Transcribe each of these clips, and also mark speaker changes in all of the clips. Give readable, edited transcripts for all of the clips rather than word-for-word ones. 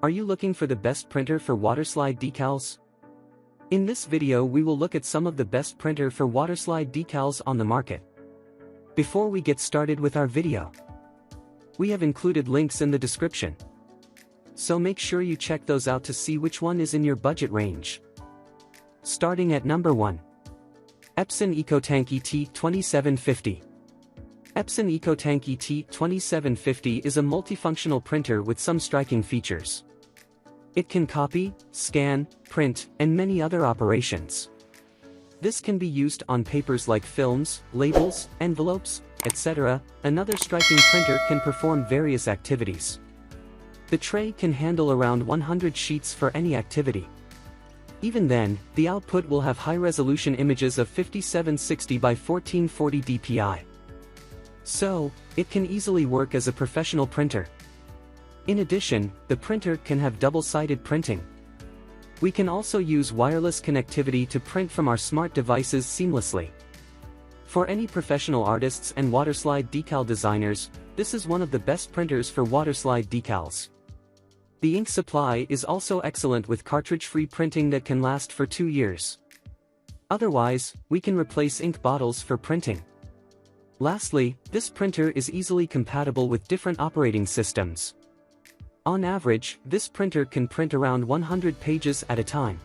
Speaker 1: Are you looking for the best printer for waterslide decals? In this video we will look at some of the best printer for waterslide decals on the market. Before we get started with our video, we have included links in the description, so make sure you check those out to see which one is in your budget range. Starting at number 1. Epson EcoTank ET2750. Epson EcoTank ET2750 is a multifunctional printer with some striking features. It can copy, scan, print, and many other operations. This can be used on papers like films, labels, envelopes, etc. Another striking printer can perform various activities. The tray can handle around 100 sheets for any activity. Even then, the output will have high-resolution images of 5760 by 1440 dpi. So, it can easily work as a professional printer. In addition, the printer can have double-sided printing. We can also use wireless connectivity to print from our smart devices seamlessly. For any professional artists and waterslide decal designers, this is one of the best printers for waterslide decals. The ink supply is also excellent with cartridge-free printing that can last for 2 years. Otherwise, we can replace ink bottles for printing. Lastly, this printer is easily compatible with different operating systems. On average, this printer can print around 100 pages at a time.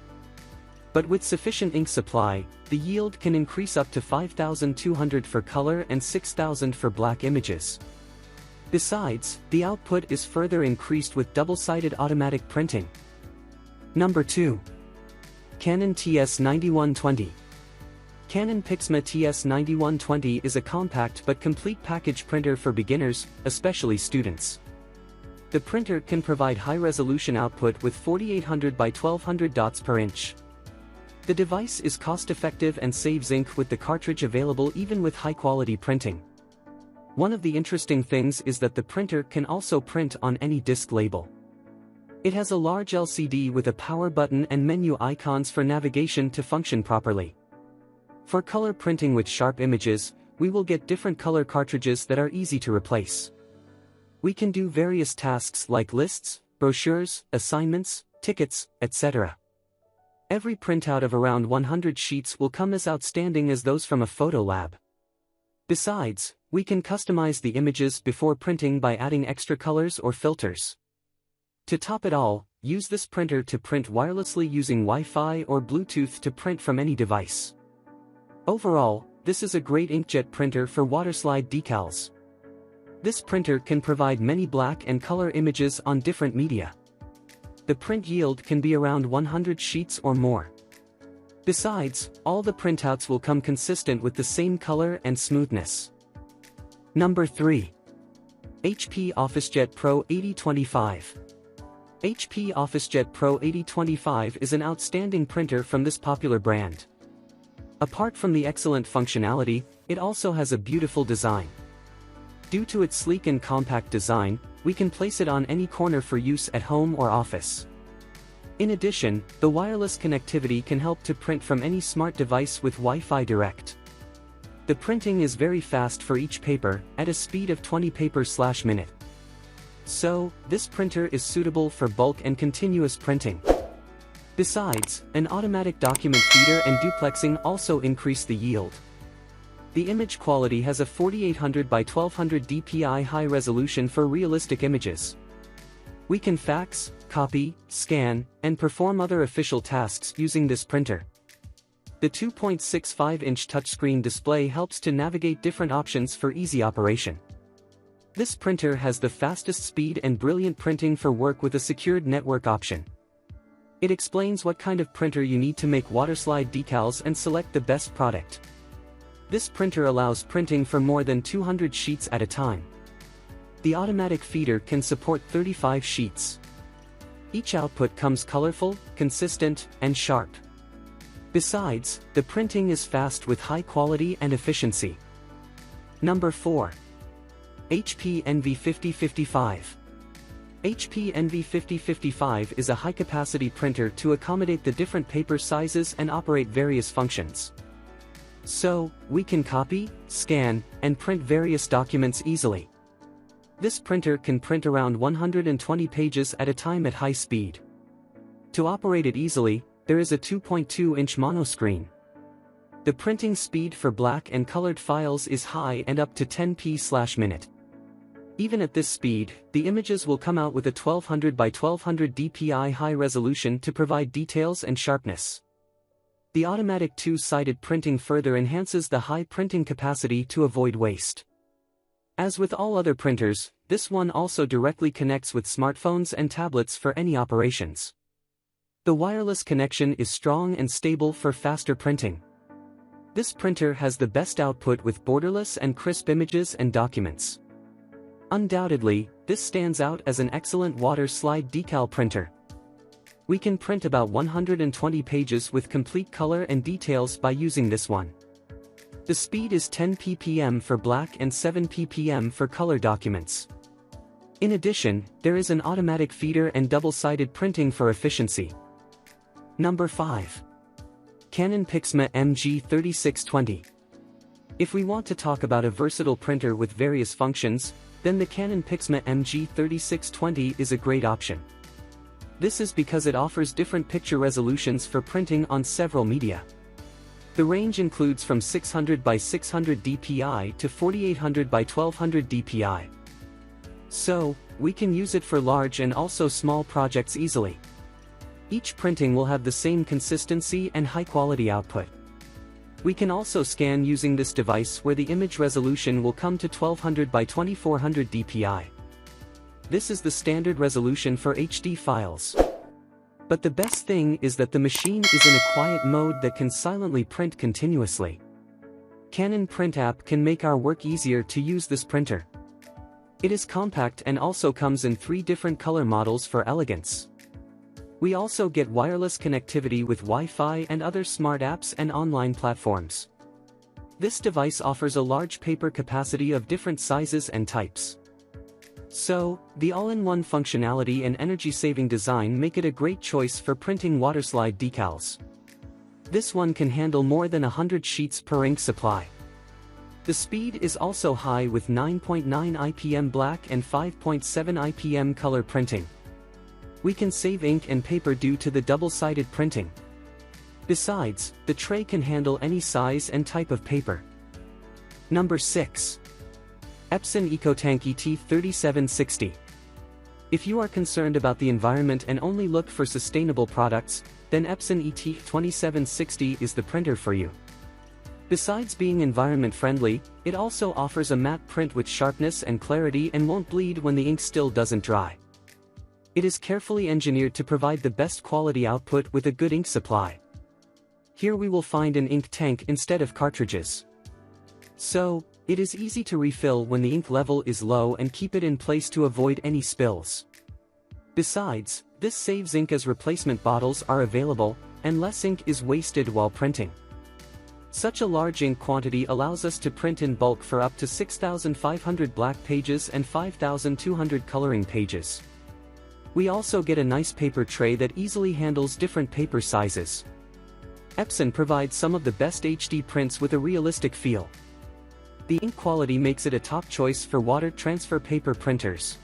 Speaker 1: But with sufficient ink supply, the yield can increase up to 5,200 for color and 6,000 for black images. Besides, the output is further increased with double-sided automatic printing. Number 2. Canon TS9120. Canon Pixma TS9120 is a compact but complete package printer for beginners, especially students. The printer can provide high-resolution output with 4800 by 1200 dots per inch. The device is cost-effective and saves ink with the cartridge available even with high-quality printing. One of the interesting things is that the printer can also print on any disc label. It has a large LCD with a power button and menu icons for navigation to function properly. For color printing with sharp images, we will get different color cartridges that are easy to replace. We can do various tasks like lists, brochures, assignments, tickets, etc. Every printout of around 100 sheets will come as outstanding as those from a photo lab. Besides, we can customize the images before printing by adding extra colors or filters. To top it all, use this printer to print wirelessly using Wi-Fi or Bluetooth to print from any device. Overall, this is a great inkjet printer for waterslide decals. This printer can provide many black and color images on different media. The print yield can be around 100 sheets or more. Besides, all the printouts will come consistent with the same color and smoothness. Number 3. HP OfficeJet Pro 8025. HP OfficeJet Pro 8025 is an outstanding printer from this popular brand. Apart from the excellent functionality, it also has a beautiful design. Due to its sleek and compact design, we can place it on any corner for use at home or office. In addition, the wireless connectivity can help to print from any smart device with Wi-Fi Direct. The printing is very fast for each paper, at a speed of 20 papers/minute. So, this printer is suitable for bulk and continuous printing. Besides, an automatic document feeder and duplexing also increase the yield. The image quality has a 4800 by 1200 dpi high resolution for realistic images. We can fax, copy, scan, and perform other official tasks using this printer. The 2.65-inch touchscreen display helps to navigate different options for easy operation. This printer has the fastest speed and brilliant printing for work with a secured network option. It explains what kind of printer you need to make waterslide decals and select the best product. This printer allows printing for more than 200 sheets at a time. The automatic feeder can support 35 sheets. Each output comes colorful, consistent, and sharp. Besides, the printing is fast with high quality and efficiency. Number 4. HP Envy 5055. HP Envy 5055 is a high-capacity printer to accommodate the different paper sizes and operate various functions. So, we can copy, scan, and print various documents easily. This printer can print around 120 pages at a time at high speed. To operate it easily, there is a 2.2-inch mono screen. The printing speed for black and colored files is high and up to 10p/minute. Even at this speed, the images will come out with a 1200 by 1200 dpi high resolution to provide details and sharpness. The automatic two-sided printing further enhances the high printing capacity to avoid waste. As with all other printers, this one also directly connects with smartphones and tablets for any operations. The wireless connection is strong and stable for faster printing. This printer has the best output with borderless and crisp images and documents. Undoubtedly, this stands out as an excellent Waterslide decal printer. We can print about 120 pages with complete color and details by using this one. The speed is 10 ppm for black and 7 ppm for color documents. In addition, there is an automatic feeder and double-sided printing for efficiency. Number 5. Canon Pixma MG3620. If we want to talk about a versatile printer with various functions, then the Canon Pixma MG3620 is a great option. This is because it offers different picture resolutions for printing on several media. The range includes from 600 by 600 dpi to 4800 by 1200 dpi. So, we can use it for large and also small projects easily. Each printing will have the same consistency and high-quality output. We can also scan using this device where the image resolution will come to 1200 by 2400 dpi. This is the standard resolution for HD files. But the best thing is that the machine is in a quiet mode that can silently print continuously. Canon Print app can make our work easier to use this printer. It is compact and also comes in 3 different color models for elegance. We also get wireless connectivity with Wi-Fi and other smart apps and online platforms. This device offers a large paper capacity of different sizes and types. So, the all-in-one functionality and energy-saving design make it a great choice for printing Waterslide decals. This one can handle more than 100 sheets per ink supply. The speed is also high with 9.9 IPM black and 5.7 IPM color printing. We can save ink and paper due to the double-sided printing. Besides, the tray can handle any size and type of paper. Number 6. Epson EcoTank ET3760. If you are concerned about the environment and only look for sustainable products, then Epson ET2760 is the printer for you. Besides being environment-friendly, it also offers a matte print with sharpness and clarity and won't bleed when the ink still doesn't dry. It is carefully engineered to provide the best quality output with a good ink supply. Here we will find an ink tank instead of cartridges. So, it is easy to refill when the ink level is low and keep it in place to avoid any spills. Besides, this saves ink as replacement bottles are available, and less ink is wasted while printing. Such a large ink quantity allows us to print in bulk for up to 6,500 black pages and 5,200 coloring pages. We also get a nice paper tray that easily handles different paper sizes. Epson provides some of the best HD prints with a realistic feel. The ink quality makes it a top choice for water transfer paper printers.